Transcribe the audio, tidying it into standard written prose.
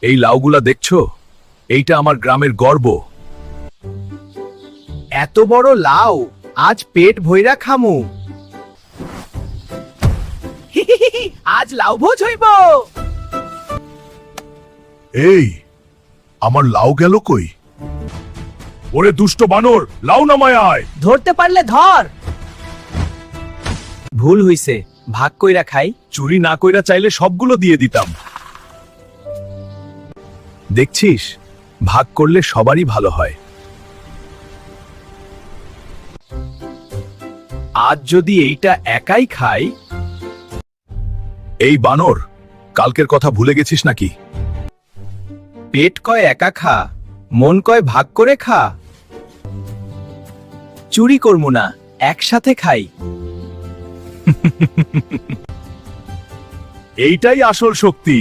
এই লাউগুলা দেখছো? এইটা আমার গ্রামের গর্ব। এত বড় লাউ, আজ পেট ভইরা খামু। আজ লাউ ভোজ হইব। এই, আমার লাউ গেল কই? ওরে দুষ্ট বানর, লাউ নামায় আয়। ধরতে পারলে ধর। ভুল হইছে, ভাগ কইরা খাই। চুরি না কইরা চাইলে সবগুলো দিয়ে দিতাম। দেখছিস, ভাগ করলে সবারই ভালো হয়। আজ যদি এইটা একাই খাই। এই বানর, কালকের কথা ভুলে গেছিস নাকি? পেট কয় একা খা, মন কয় ভাগ করে খা। চুরি করমু না, একসাথে খাই। এইটাই আসল শক্তি।